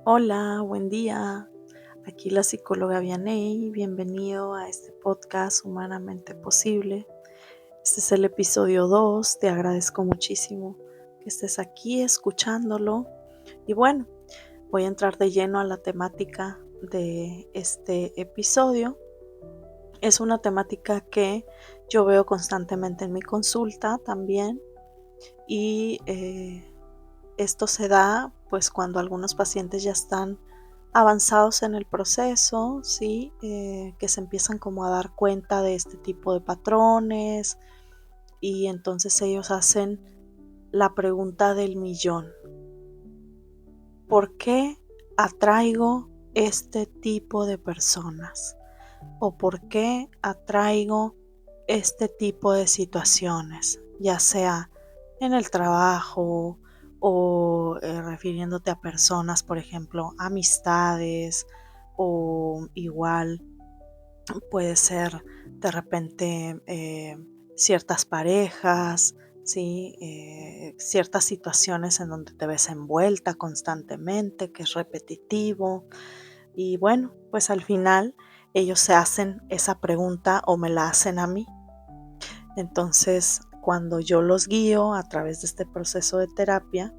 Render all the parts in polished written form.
Hola, buen día. Aquí la psicóloga Vianey. Bienvenido a este podcast Humanamente Posible. Este es el episodio 2. Te agradezco muchísimo que estés aquí escuchándolo. Y bueno, voy a entrar de lleno a la temática de este episodio. Es una temática que yo veo constantemente en mi consulta también. Y esto se da pues cuando algunos pacientes ya están avanzados en el proceso, ¿sí? Que se empiezan como a dar cuenta de este tipo de patrones y entonces ellos hacen la pregunta del millón. ¿Por qué atraigo este tipo de personas? ¿O por qué atraigo este tipo de situaciones? Ya sea en el trabajo o refiriéndote a personas, por ejemplo, amistades o igual puede ser de repente ciertas parejas, ¿sí? Ciertas situaciones en donde te ves envuelta constantemente, que es repetitivo. Y bueno, pues al final ellos se hacen esa pregunta o me la hacen a mí. Entonces, cuando yo los guío a través de este proceso de terapia,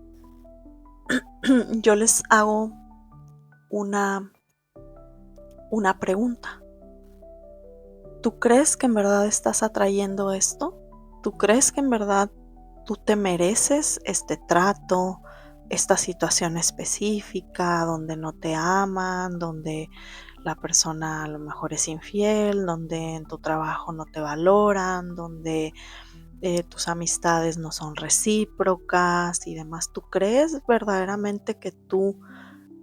yo les hago una, una pregunta. ¿Tú crees que en verdad estás atrayendo esto? ¿Tú crees que en verdad tú te mereces este trato, esta situación específica donde no te aman, donde la persona a lo mejor es infiel, donde en tu trabajo no te valoran, donde tus amistades no son recíprocas y demás? ¿Tú crees verdaderamente que tú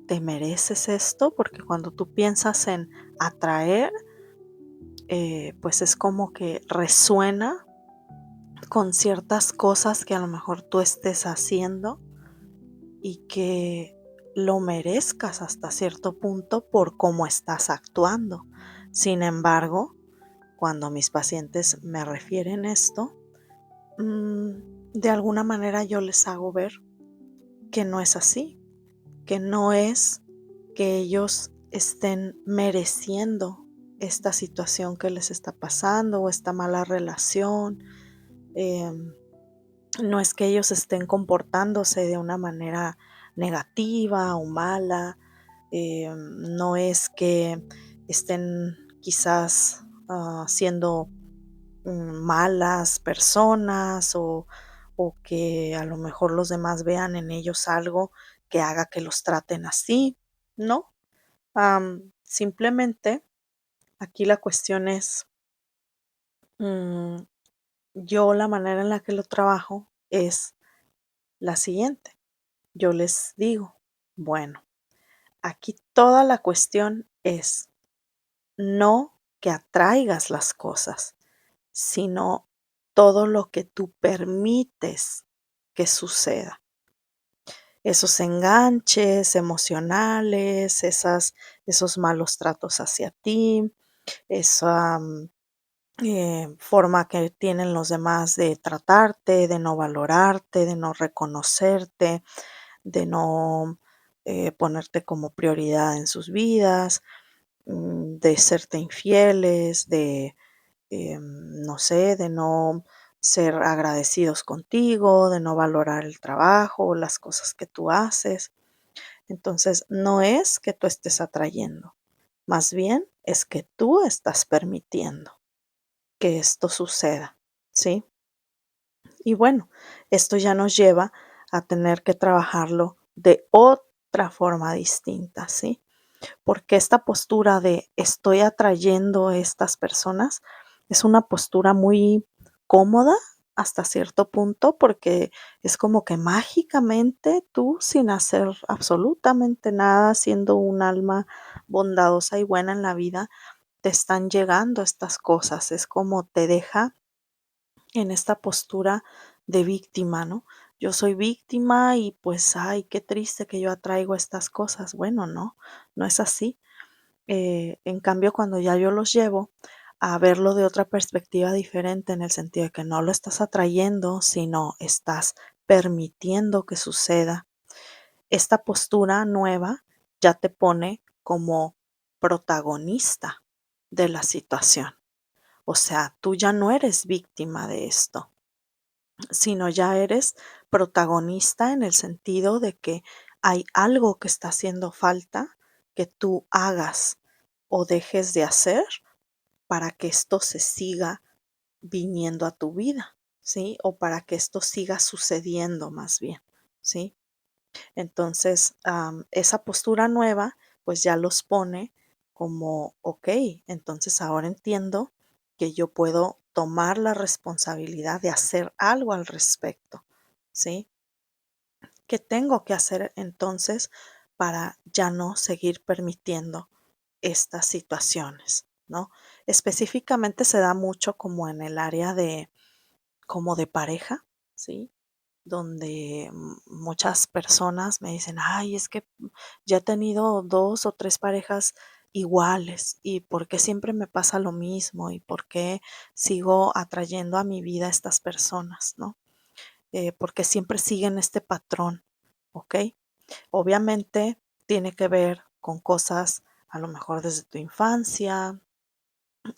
te mereces esto? Porque cuando tú piensas en atraer, pues es como que resuena con ciertas cosas que a lo mejor tú estés haciendo y que lo merezcas hasta cierto punto por cómo estás actuando. Sin embargo, cuando mis pacientes me refieren esto, de alguna manera yo les hago ver que no es así, que no es que ellos estén mereciendo esta situación que les está pasando o esta mala relación. em, no es que ellos estén comportándose de una manera negativa o mala. No es que estén quizás siendo malas personas o que a lo mejor los demás vean en ellos algo que haga que los traten así, ¿no? Simplemente aquí la cuestión es, mm, yo la manera en la que lo trabajo es la siguiente. Yo les digo, bueno, aquí toda la cuestión es no que atraigas las cosas, sino todo lo que tú permites que suceda. Esos enganches emocionales, esos malos tratos hacia ti, esa forma que tienen los demás de tratarte, de no valorarte, de no reconocerte, de no ponerte como prioridad en sus vidas, de serte infieles, de no sé, de no ser agradecidos contigo, de no valorar el trabajo o las cosas que tú haces. Entonces, no es que tú estés atrayendo, más bien es que tú estás permitiendo que esto suceda, ¿sí? Y bueno, esto ya nos lleva a tener que trabajarlo de otra forma distinta, ¿sí? Porque esta postura de estoy atrayendo estas personas es una postura muy cómoda hasta cierto punto, porque es como que mágicamente tú, sin hacer absolutamente nada, siendo un alma bondadosa y buena en la vida, te están llegando estas cosas. Es como te deja en esta postura de víctima, ¿no? Yo soy víctima y pues, ay, qué triste que yo atraigo estas cosas. Bueno, no, no es así. En cambio, cuando ya yo los llevo a verlo de otra perspectiva diferente, en el sentido de que no lo estás atrayendo, sino estás permitiendo que suceda, esta postura nueva ya te pone como protagonista de la situación. O sea, tú ya no eres víctima de esto, sino ya eres protagonista en el sentido de que hay algo que está haciendo falta que tú hagas o dejes de hacer para que esto se siga viniendo a tu vida, ¿sí? O para que esto siga sucediendo más bien, ¿sí? Entonces, esa postura nueva, pues ya los pone como, ok, entonces ahora entiendo que yo puedo tomar la responsabilidad de hacer algo al respecto, ¿sí? ¿Qué tengo que hacer entonces para ya no seguir permitiendo estas situaciones, ¿no? Específicamente se da mucho como en el área de, como de pareja, ¿sí? Donde muchas personas me dicen, ay, es que ya he tenido 2 o 3 parejas iguales, ¿y por qué siempre me pasa lo mismo? ¿Y por qué sigo atrayendo a mi vida a estas personas, no? Porque siempre siguen este patrón, ¿ok? Obviamente tiene que ver con cosas a lo mejor desde tu infancia,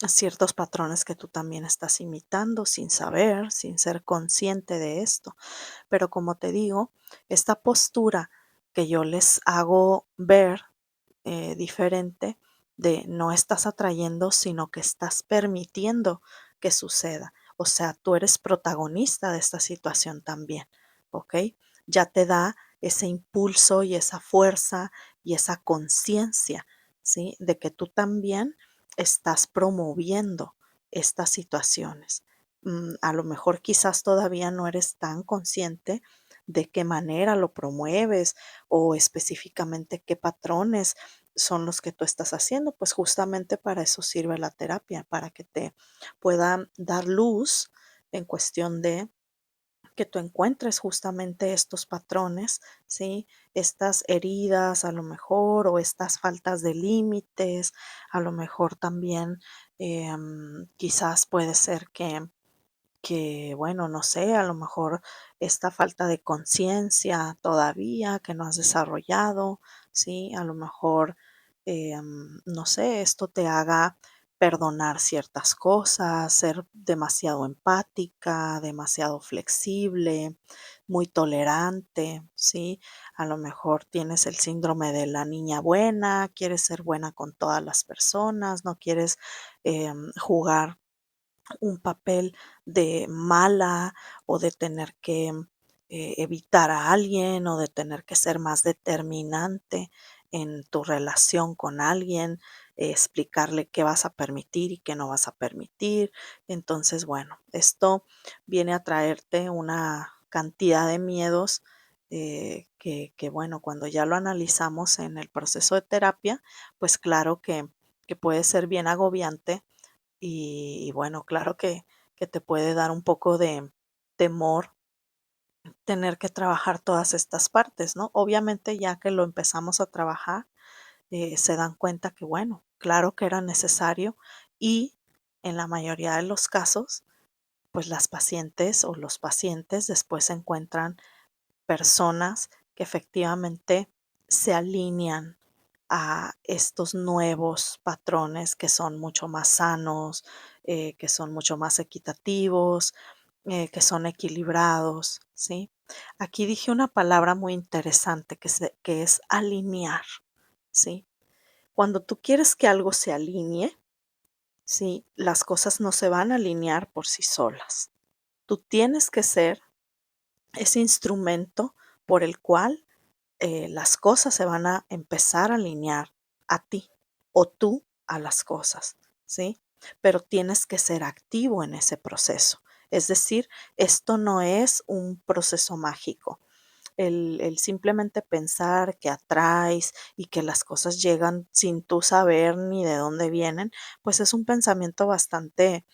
ciertos patrones que tú también estás imitando sin saber, sin ser consciente de esto. Pero como te digo, esta postura que yo les hago ver diferente de no estás atrayendo, sino que estás permitiendo que suceda. O sea, tú eres protagonista de esta situación también, ¿ok? Ya te da ese impulso y esa fuerza y esa conciencia, ¿sí? De que tú también estás promoviendo estas situaciones. A lo mejor quizás todavía no eres tan consciente de qué manera lo promueves o específicamente qué patrones son los que tú estás haciendo, pues justamente para eso sirve la terapia, para que te pueda dar luz en cuestión de que tú encuentres justamente estos patrones, ¿sí? Estas heridas a lo mejor o estas faltas de límites, a lo mejor también quizás puede ser que, bueno, no sé, a lo mejor esta falta de conciencia todavía que no has desarrollado, ¿sí? A lo mejor, no sé, esto te haga perdonar ciertas cosas, ser demasiado empática, demasiado flexible, muy tolerante, ¿sí? A lo mejor tienes el síndrome de la niña buena, quieres ser buena con todas las personas, no quieres jugar un papel de mala o de tener que evitar a alguien o de tener que ser más determinante en tu relación con alguien, explicarle qué vas a permitir y qué no vas a permitir. Entonces, bueno, esto viene a traerte una cantidad de miedos que, bueno, cuando ya lo analizamos en el proceso de terapia, pues claro que puede ser bien agobiante y bueno, claro que te puede dar un poco de temor tener que trabajar todas estas partes, ¿no? Obviamente, ya que lo empezamos a trabajar, se dan cuenta que, bueno, claro que era necesario y en la mayoría de los casos, pues las pacientes o los pacientes después encuentran personas que efectivamente se alinean a estos nuevos patrones que son mucho más sanos, que son mucho más equitativos, que son equilibrados, ¿sí? Aquí dije una palabra muy interesante que es alinear, ¿sí? Cuando tú quieres que algo se alinee, ¿sí? Las cosas no se van a alinear por sí solas. Tú tienes que ser ese instrumento por el cual las cosas se van a empezar a alinear a ti o tú a las cosas, ¿sí? Pero tienes que ser activo en ese proceso. Es decir, esto no es un proceso mágico. El simplemente pensar que atraes y que las cosas llegan sin tú saber ni de dónde vienen, pues es un pensamiento bastante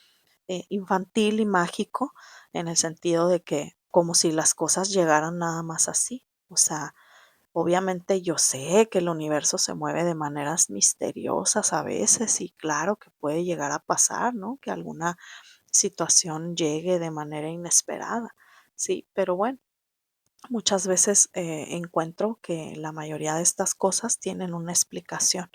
infantil y mágico en el sentido de que como si las cosas llegaran nada más así. O sea, obviamente yo sé que el universo se mueve de maneras misteriosas a veces y claro que puede llegar a pasar, ¿no? Que alguna situación llegue de manera inesperada. Sí, pero bueno, Muchas veces encuentro que la mayoría de estas cosas tienen una explicación,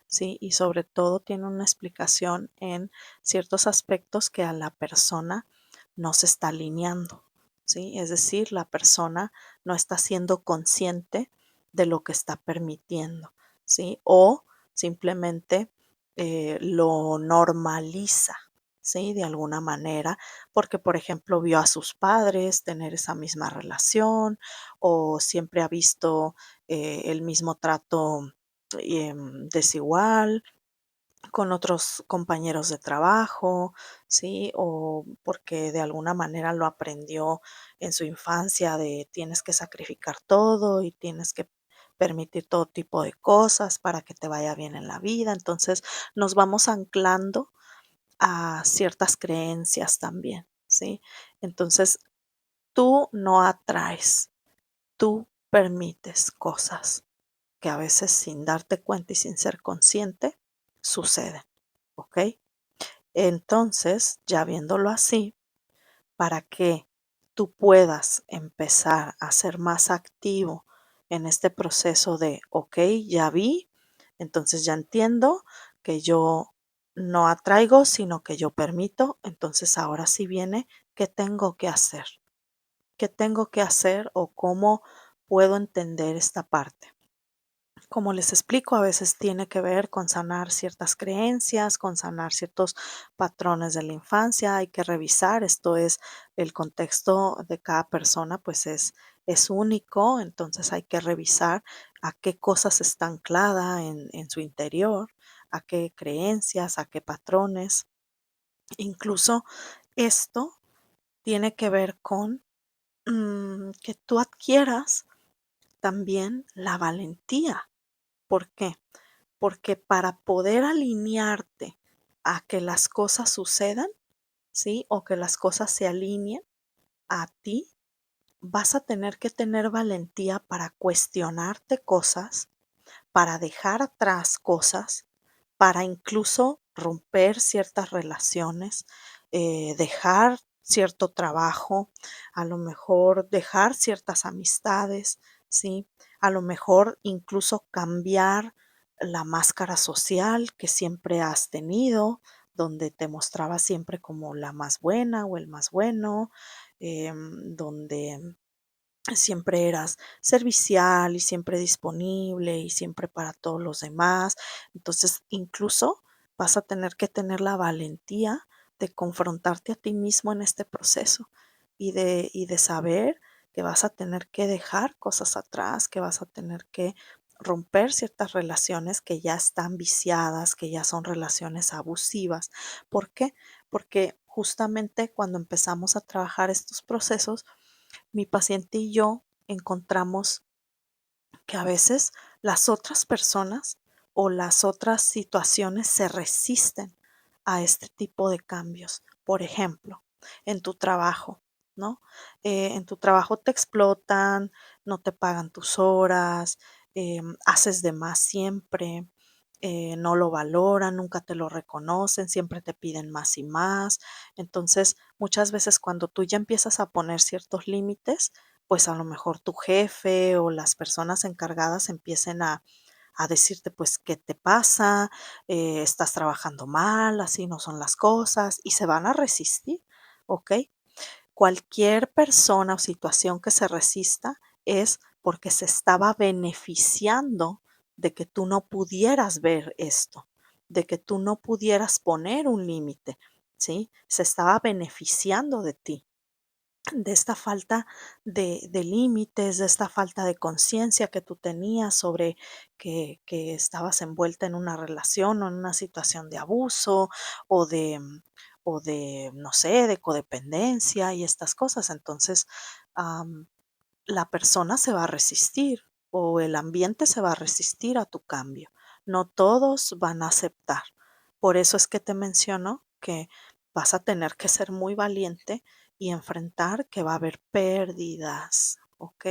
¿sí? Y sobre todo tienen una explicación en ciertos aspectos que a la persona no se está alineando, ¿sí? Es decir, la persona no está siendo consciente de lo que está permitiendo, ¿sí? O simplemente lo normaliza, ¿sí? De alguna manera porque, por ejemplo, vio a sus padres tener esa misma relación o siempre ha visto el mismo trato desigual con otros compañeros de trabajo, ¿sí? O porque de alguna manera lo aprendió en su infancia de tienes que sacrificar todo y tienes que permitir todo tipo de cosas para que te vaya bien en la vida. Entonces nos vamos anclando a ciertas creencias también, ¿sí? Entonces, tú no atraes, tú permites cosas que a veces sin darte cuenta y sin ser consciente suceden, ¿ok? Entonces, ya viéndolo así, para que tú puedas empezar a ser más activo en este proceso de, ok, ya vi, entonces ya entiendo que yo no atraigo, sino que yo permito, entonces ahora sí viene, ¿qué tengo que hacer? ¿Qué tengo que hacer o cómo puedo entender esta parte? Como les explico, a veces tiene que ver con sanar ciertas creencias, con sanar ciertos patrones de la infancia. Hay que revisar, esto es, el contexto de cada persona, pues es único, entonces hay que revisar a qué cosas está anclada en su interior, a qué creencias, a qué patrones. Incluso esto tiene que ver con que tú adquieras también la valentía. ¿Por qué? Porque para poder alinearte a que las cosas sucedan, ¿sí? O que las cosas se alineen a ti, vas a tener que tener valentía para cuestionarte cosas, para dejar atrás cosas, para incluso romper ciertas relaciones, dejar cierto trabajo, a lo mejor dejar ciertas amistades, ¿sí? A lo mejor incluso cambiar la máscara social que siempre has tenido, donde te mostrabas siempre como la más buena o el más bueno, donde siempre eras servicial y siempre disponible y siempre para todos los demás. Entonces, incluso vas a tener que tener la valentía de confrontarte a ti mismo en este proceso y de saber que vas a tener que dejar cosas atrás, que vas a tener que romper ciertas relaciones que ya están viciadas, que ya son relaciones abusivas. ¿Por qué? Porque justamente cuando empezamos a trabajar estos procesos, mi paciente y yo encontramos que a veces las otras personas o las otras situaciones se resisten a este tipo de cambios. Por ejemplo, en tu trabajo, ¿no? En tu trabajo te explotan, no te pagan tus horas, haces de más siempre, no lo valoran, nunca te lo reconocen, siempre te piden más y más. Entonces, muchas veces cuando tú ya empiezas a poner ciertos límites, pues a lo mejor tu jefe o las personas encargadas empiecen a decirte, pues, ¿qué te pasa? Estás trabajando mal, así no son las cosas, y se van a resistir, ¿ok? Cualquier persona o situación que se resista es porque se estaba beneficiando de que tú no pudieras ver esto, de que tú no pudieras poner un límite, ¿sí? Se estaba beneficiando de ti, de esta falta de límites, de esta falta de conciencia que tú tenías sobre que estabas envuelta en una relación o en una situación de abuso o de, no sé, de codependencia y estas cosas. Entonces, la persona se va a resistir o el ambiente se va a resistir a tu cambio. No todos van a aceptar. Por eso es que te menciono que vas a tener que ser muy valiente y enfrentar que va a haber pérdidas, ¿ok?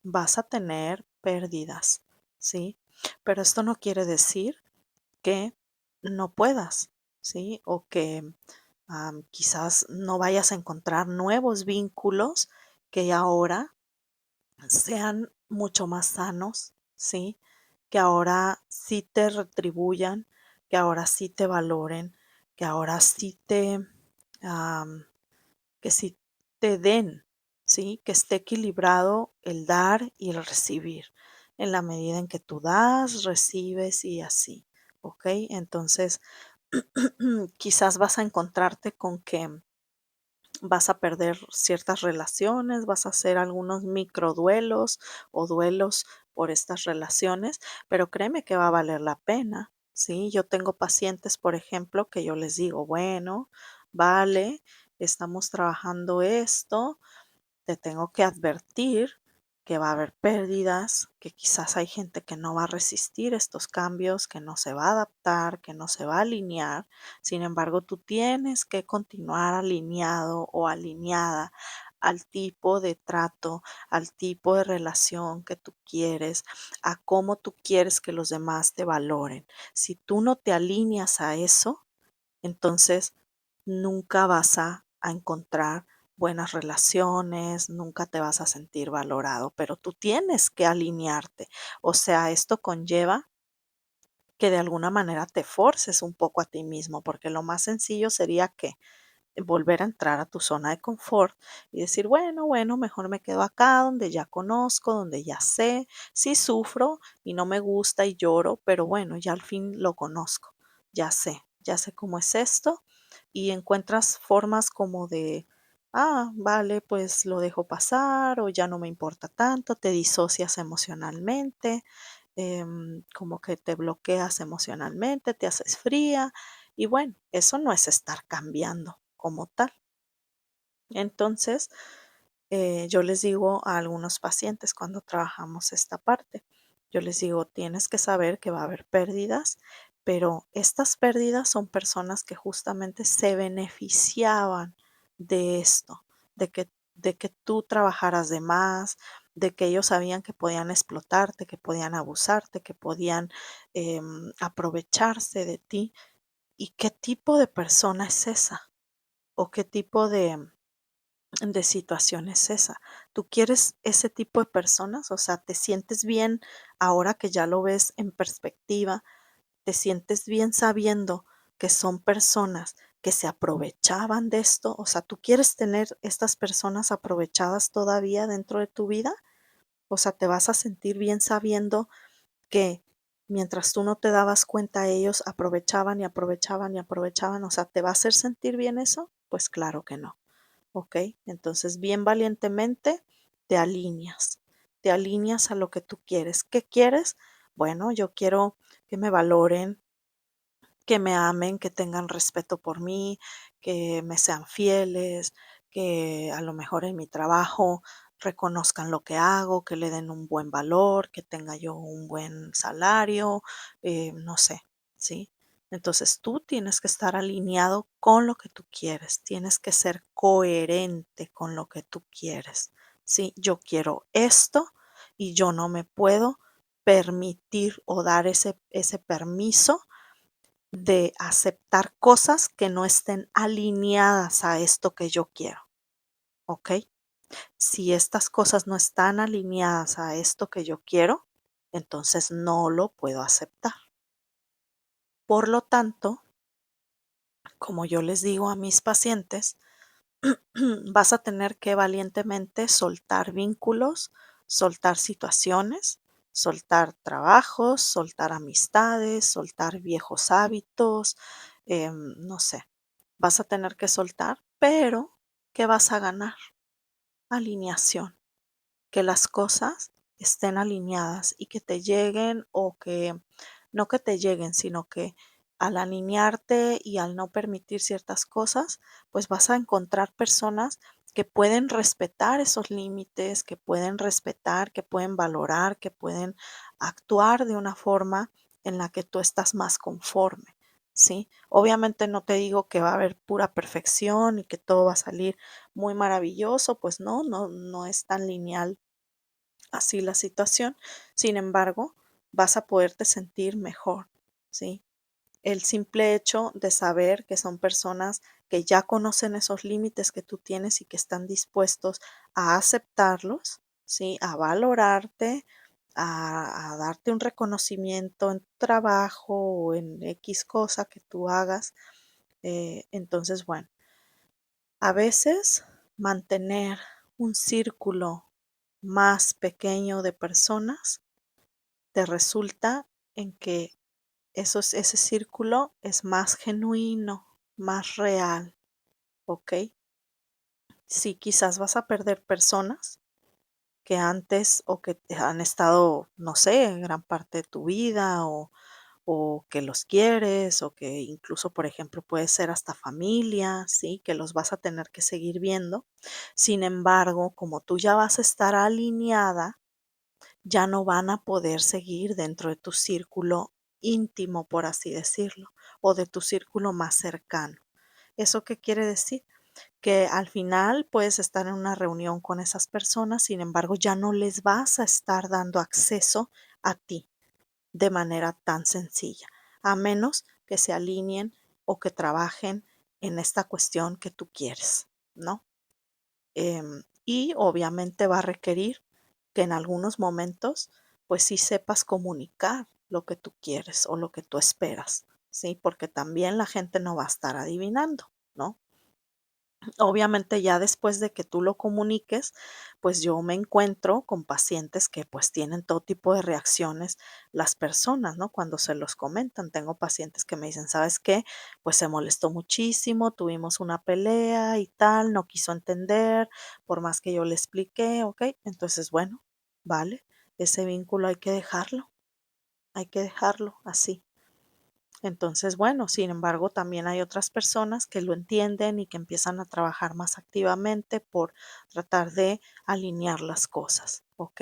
Vas a tener pérdidas, ¿sí? Pero esto no quiere decir que no puedas, ¿sí? O que quizás no vayas a encontrar nuevos vínculos que ahora sean mucho más sanos, ¿sí? Que ahora sí te retribuyan, que ahora sí te valoren, que ahora sí am, que sí te den, ¿sí? Que esté equilibrado el dar y el recibir, en la medida en que tú das, recibes y así, ¿ok? Entonces, quizás vas a encontrarte con que vas a perder ciertas relaciones, vas a hacer algunos microduelos o duelos por estas relaciones, pero créeme que va a valer la pena, ¿sí? Yo tengo pacientes, por ejemplo, que yo les digo, bueno, vale, estamos trabajando esto, te tengo que advertir que va a haber pérdidas, que quizás hay gente que no va a resistir estos cambios, que no se va a adaptar, que no se va a alinear. Sin embargo, tú tienes que continuar alineado o alineada al tipo de trato, al tipo de relación que tú quieres, a cómo tú quieres que los demás te valoren. Si tú no te alineas a eso, entonces nunca vas a encontrar buenas relaciones, nunca te vas a sentir valorado, pero tú tienes que alinearte. O sea, esto conlleva que de alguna manera te forces un poco a ti mismo, porque lo más sencillo sería que volver a entrar a tu zona de confort y decir, bueno, mejor me quedo acá donde ya conozco, donde ya sé, sí sufro y no me gusta y lloro, pero bueno, ya al fin lo conozco, ya sé cómo es esto y encuentras formas como de, vale, pues lo dejo pasar o ya no me importa tanto, te disocias emocionalmente, como que te bloqueas emocionalmente, te haces fría y bueno, eso no es estar cambiando como tal. Entonces, yo les digo a algunos pacientes cuando trabajamos esta parte, yo les digo, tienes que saber que va a haber pérdidas, pero estas pérdidas son personas que justamente se beneficiaban de esto, de que tú trabajaras de más, de que ellos sabían que podían explotarte, que podían abusarte, que podían aprovecharse de ti. ¿Y qué tipo de persona es esa? ¿O qué tipo de situación es esa? ¿Tú quieres ese tipo de personas? O sea, ¿te sientes bien ahora que ya lo ves en perspectiva? ¿Te sientes bien sabiendo que son personas que se aprovechaban de esto? O sea, ¿tú quieres tener estas personas aprovechadas todavía dentro de tu vida? O sea, ¿te vas a sentir bien sabiendo que mientras tú no te dabas cuenta, ellos aprovechaban y aprovechaban y aprovechaban? O sea, ¿te va a hacer sentir bien eso? Pues claro que no. ¿Ok? Entonces, bien valientemente te alineas a lo que tú quieres. ¿Qué quieres? Bueno, yo quiero que me valoren, que me amen, que tengan respeto por mí, que me sean fieles, que a lo mejor en mi trabajo reconozcan lo que hago, que le den un buen valor, que tenga yo un buen salario, no sé, ¿sí? Entonces tú tienes que estar alineado con lo que tú quieres, tienes que ser coherente con lo que tú quieres, ¿sí? Yo quiero esto y yo no me puedo permitir o dar ese permiso de aceptar cosas que no estén alineadas a esto que yo quiero, ¿ok? Si estas cosas no están alineadas a esto que yo quiero, entonces no lo puedo aceptar. Por lo tanto, como yo les digo a mis pacientes, vas a tener que valientemente soltar vínculos, soltar situaciones, soltar trabajos, soltar amistades, soltar viejos hábitos, no sé, vas a tener que soltar, pero ¿qué vas a ganar? Alineación, que las cosas estén alineadas y que te lleguen o que no que te lleguen, sino que al alinearte y al no permitir ciertas cosas, pues vas a encontrar personas que pueden respetar esos límites, que pueden respetar, que pueden valorar, que pueden actuar de una forma en la que tú estás más conforme, ¿sí? Obviamente no te digo que va a haber pura perfección y que todo va a salir muy maravilloso, pues no es tan lineal así la situación. Sin embargo, vas a poderte sentir mejor, ¿sí? El simple hecho de saber que son personas que ya conocen esos límites que tú tienes y que están dispuestos a aceptarlos, ¿sí? A valorarte, a darte un reconocimiento en tu trabajo o en X cosa que tú hagas. Entonces, bueno, a veces mantener un círculo más pequeño de personas te resulta en que ese círculo es más genuino, más real, ¿ok? Sí, quizás vas a perder personas que antes o que te han estado, no sé, en gran parte de tu vida o que los quieres o que incluso, por ejemplo, puede ser hasta familia, ¿sí? Que los vas a tener que seguir viendo. Sin embargo, como tú ya vas a estar alineada, ya no van a poder seguir dentro de tu círculo íntimo, por así decirlo, o de tu círculo más cercano. ¿Eso qué quiere decir? Que al final puedes estar en una reunión con esas personas, sin embargo, ya no les vas a estar dando acceso a ti de manera tan sencilla, a menos que se alineen o que trabajen en esta cuestión que tú quieres, ¿no? Y obviamente va a requerir que en algunos momentos, pues sí sepas comunicar lo que tú quieres o lo que tú esperas, ¿sí? Porque también la gente no va a estar adivinando, ¿no? Obviamente ya después de que tú lo comuniques, pues yo me encuentro con pacientes que pues tienen todo tipo de reacciones las personas, ¿no? Cuando se los comentan. Tengo pacientes que me dicen, ¿sabes qué? Pues se molestó muchísimo, tuvimos una pelea y tal, no quiso entender, por más que yo le expliqué, ¿ok? Entonces, bueno, vale, ese vínculo hay que dejarlo así. Entonces, bueno, sin embargo, también hay otras personas que lo entienden y que empiezan a trabajar más activamente por tratar de alinear las cosas, ¿ok?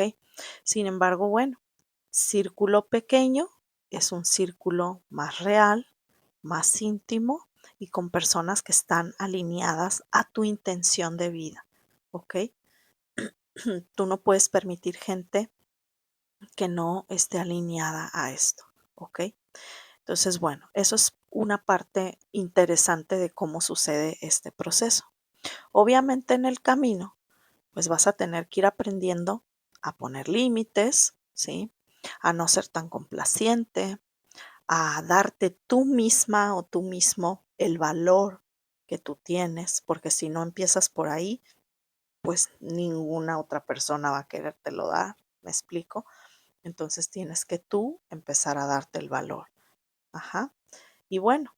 Sin embargo, bueno, círculo pequeño es un círculo más real, más íntimo y con personas que están alineadas a tu intención de vida, ¿ok? Tú no puedes permitir gente que no esté alineada a esto, ¿ok? Entonces, bueno, eso es una parte interesante de cómo sucede este proceso. Obviamente en el camino, pues vas a tener que ir aprendiendo a poner límites, ¿sí? A no ser tan complaciente, a darte tú misma o tú mismo el valor que tú tienes, porque si no empiezas por ahí, pues ninguna otra persona va a querértelo dar, ¿me explico? Entonces tienes que tú empezar a darte el valor. Ajá. Y bueno,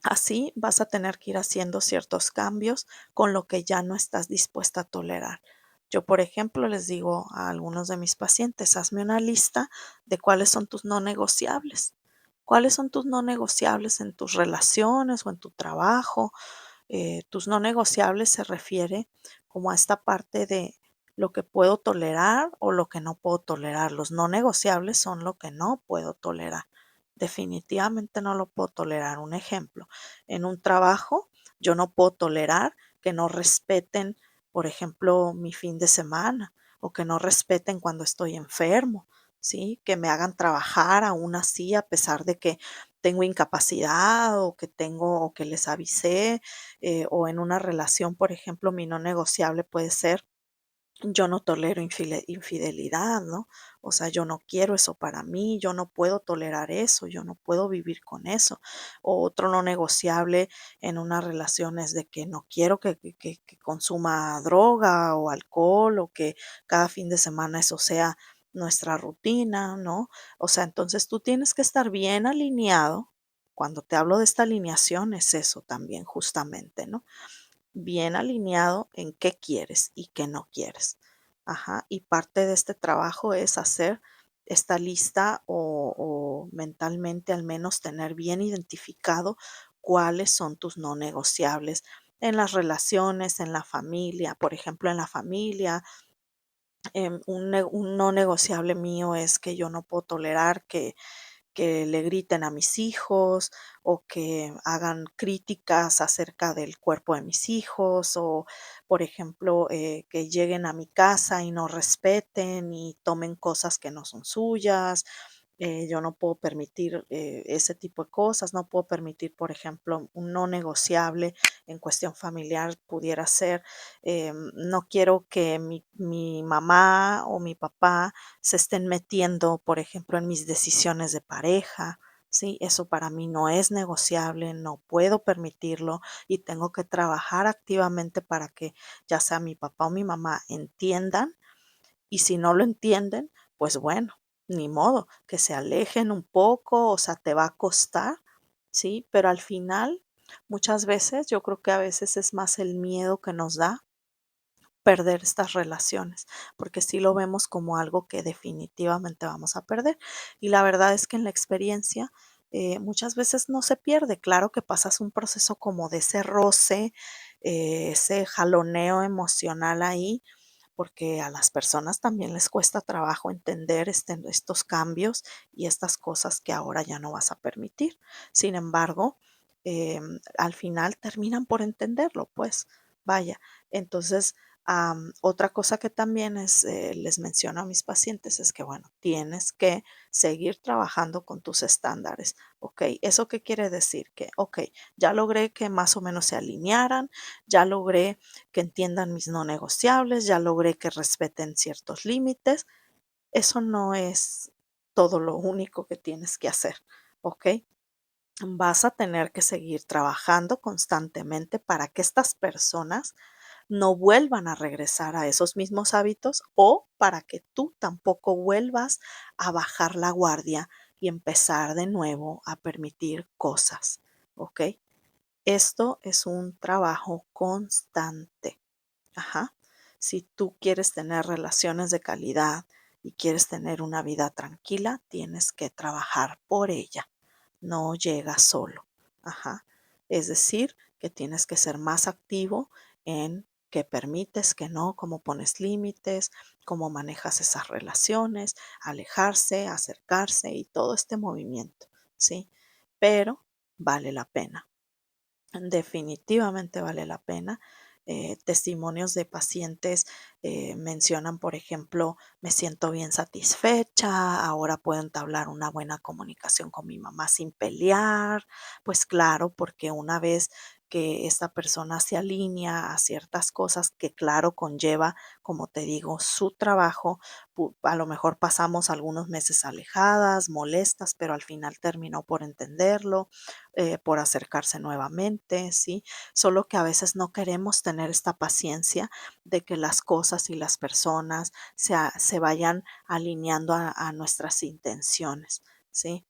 así vas a tener que ir haciendo ciertos cambios con lo que ya no estás dispuesta a tolerar. Yo, por ejemplo, les digo a algunos de mis pacientes, hazme una lista de cuáles son tus no negociables. ¿Cuáles son tus no negociables en tus relaciones o en tu trabajo? Tus no negociables se refiere como a esta parte de lo que puedo tolerar o lo que no puedo tolerar. Los no negociables son lo que no puedo tolerar. Definitivamente no lo puedo tolerar. Un ejemplo, en un trabajo yo no puedo tolerar que no respeten, por ejemplo, mi fin de semana o que no respeten cuando estoy enfermo, ¿sí? Que me hagan trabajar aún así a pesar de que tengo incapacidad o que tengo o que les avisé, o en una relación, por ejemplo, mi no negociable puede ser, yo no tolero infidelidad, ¿no? O sea, yo no quiero eso para mí, yo no puedo tolerar eso, yo no puedo vivir con eso. O otro no negociable en una relación es de que no quiero que consuma droga o alcohol o que cada fin de semana eso sea nuestra rutina, ¿no? O sea, entonces tú tienes que estar bien alineado. Cuando te hablo de esta alineación es eso también, justamente, ¿no? Bien alineado en qué quieres y qué no quieres. Ajá, y parte de este trabajo es hacer esta lista o mentalmente al menos tener bien identificado cuáles son tus no negociables en las relaciones, en la familia. Por ejemplo, en la familia, un no negociable mío es que yo no puedo tolerar que le griten a mis hijos o que hagan críticas acerca del cuerpo de mis hijos o, por ejemplo, que lleguen a mi casa y no respeten y tomen cosas que no son suyas Yo no puedo permitir ese tipo de cosas, no puedo permitir, por ejemplo, un no negociable en cuestión familiar pudiera ser, no quiero que mi mamá o mi papá se estén metiendo, por ejemplo, en mis decisiones de pareja, ¿sí? Eso para mí no es negociable, no puedo permitirlo y tengo que trabajar activamente para que ya sea mi papá o mi mamá entiendan y si no lo entienden, pues bueno, ni modo, que se alejen un poco, o sea, te va a costar, ¿sí? Pero al final, muchas veces, yo creo que a veces es más el miedo que nos da perder estas relaciones, porque sí lo vemos como algo que definitivamente vamos a perder. Y la verdad es que en la experiencia muchas veces no se pierde. Claro que pasas un proceso como de ese roce, ese jaloneo emocional ahí, porque a las personas también les cuesta trabajo entender estos cambios y estas cosas que ahora ya no vas a permitir. Sin embargo, al final terminan por entenderlo, pues vaya. Entonces, otra cosa que también les menciono a mis pacientes es que, bueno, tienes que seguir trabajando con tus estándares, ¿ok? ¿Eso qué quiere decir? Que, ok, ya logré que más o menos se alinearan, ya logré que entiendan mis no negociables, ya logré que respeten ciertos límites. Eso no es todo lo único que tienes que hacer, ¿ok? Vas a tener que seguir trabajando constantemente para que estas personas no vuelvan a regresar a esos mismos hábitos o para que tú tampoco vuelvas a bajar la guardia y empezar de nuevo a permitir cosas, ¿ok? Esto es un trabajo constante. Ajá. Si tú quieres tener relaciones de calidad y quieres tener una vida tranquila, tienes que trabajar por ella. No llega solo. Ajá. Es decir, que tienes que ser más activo en qué permites, qué no, cómo pones límites, cómo manejas esas relaciones, alejarse, acercarse y todo este movimiento, ¿sí? Pero vale la pena. Definitivamente vale la pena. Testimonios de pacientes mencionan, por ejemplo, me siento bien satisfecha, ahora puedo entablar una buena comunicación con mi mamá sin pelear. Pues claro, porque una vez que esta persona se alinea a ciertas cosas que claro conlleva, como te digo, su trabajo, a lo mejor pasamos algunos meses alejadas, molestas, pero al final terminó por entenderlo, por acercarse nuevamente, ¿sí? Solo que a veces no queremos tener esta paciencia de que las cosas y las personas se vayan alineando a nuestras intenciones, ¿sí?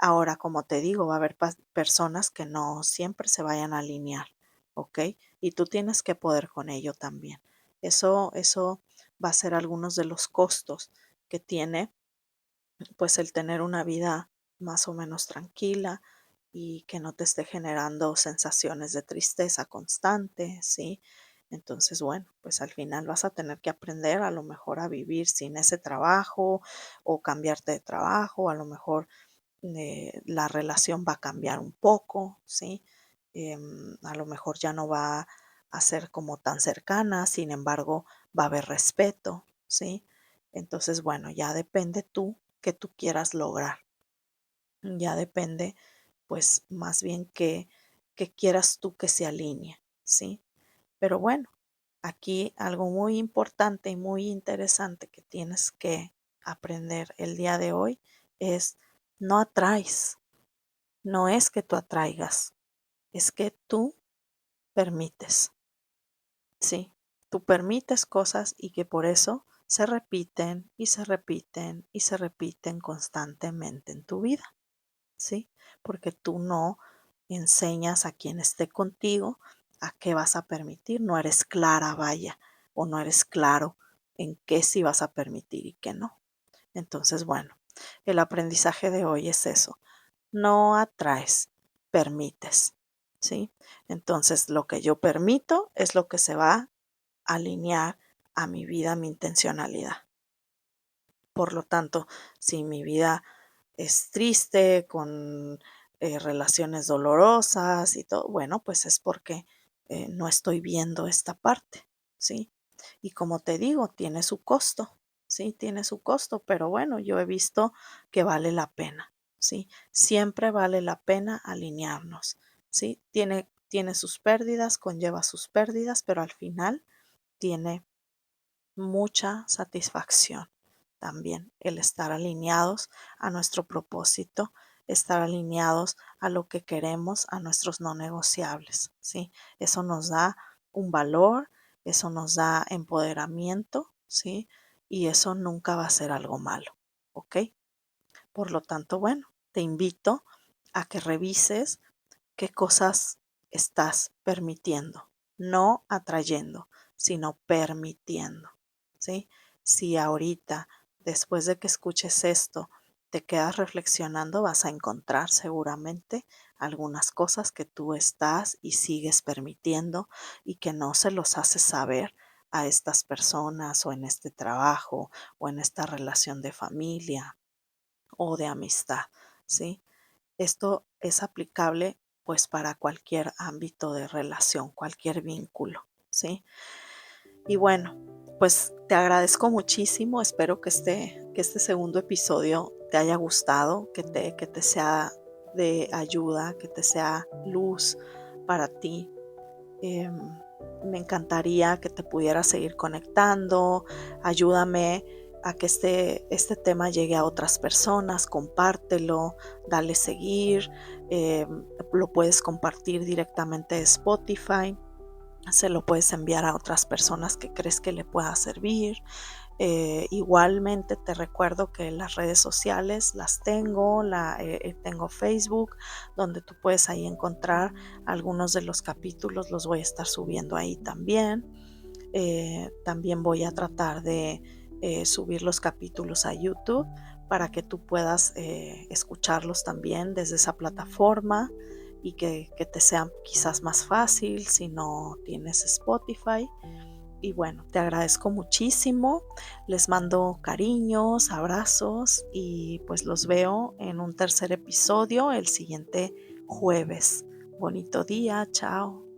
Ahora, como te digo, va a haber personas que no siempre se vayan a alinear, ¿ok? Y tú tienes que poder con ello también. Eso va a ser algunos de los costos que tiene pues el tener una vida más o menos tranquila y que no te esté generando sensaciones de tristeza constante, ¿sí? Entonces, bueno, pues al final vas a tener que aprender a lo mejor a vivir sin ese trabajo o cambiarte de trabajo, a lo mejor la relación va a cambiar un poco, ¿sí? A lo mejor ya no va a ser como tan cercana, sin embargo, va a haber respeto, ¿sí? Entonces, bueno, ya depende tú que tú quieras lograr. Ya depende, pues, más bien que quieras tú que se alinee, ¿sí? Pero bueno, aquí algo muy importante y muy interesante que tienes que aprender el día de hoy es no atraes, no es que tú atraigas, es que tú permites, ¿sí? Tú permites cosas y que por eso se repiten y se repiten y se repiten constantemente en tu vida. ¿Sí? Porque tú no enseñas a quien esté contigo a qué vas a permitir, no eres clara, vaya, o no eres claro en qué sí vas a permitir y qué no. Entonces, bueno, el aprendizaje de hoy es eso, no atraes, permites, ¿sí? Entonces, lo que yo permito es lo que se va a alinear a mi vida, a mi intencionalidad. Por lo tanto, si mi vida es triste, con relaciones dolorosas y todo, bueno, pues es porque no estoy viendo esta parte, ¿sí? Y como te digo, tiene su costo. ¿sí? Tiene su costo, pero bueno, yo he visto que vale la pena, ¿sí? Siempre vale la pena alinearnos, ¿sí? Tiene sus pérdidas, conlleva sus pérdidas, pero al final tiene mucha satisfacción también el estar alineados a nuestro propósito, estar alineados a lo que queremos, a nuestros no negociables, ¿sí? Eso nos da un valor, eso nos da empoderamiento, ¿sí? Y eso nunca va a ser algo malo, ¿ok? Por lo tanto, bueno, te invito a que revises qué cosas estás permitiendo, no atrayendo, sino permitiendo, ¿sí? Si ahorita, después de que escuches esto, te quedas reflexionando, vas a encontrar seguramente algunas cosas que tú estás y sigues permitiendo y que no se los haces saber a estas personas o en este trabajo o en esta relación de familia o de amistad, ¿sí? Esto es aplicable pues para cualquier ámbito de relación, cualquier vínculo, ¿sí? Y bueno, pues te agradezco muchísimo, espero que este segundo episodio te haya gustado, que te sea de ayuda, que te sea luz para ti. Em, Me encantaría que te pudieras seguir conectando. Ayúdame a que este tema llegue a otras personas. Compártelo, dale seguir. Lo puedes compartir directamente de Spotify. Se lo puedes enviar a otras personas que crees que le pueda servir. Igualmente te recuerdo que las redes sociales las tengo, tengo Facebook, donde tú puedes ahí encontrar algunos de los capítulos, los voy a estar subiendo ahí también. También voy a tratar de subir los capítulos a YouTube para que tú puedas escucharlos también desde esa plataforma y que te sea quizás más fácil si no tienes Spotify. Y bueno, te agradezco muchísimo, les mando cariños, abrazos y pues los veo en un tercer episodio el siguiente jueves. Bonito día, chao.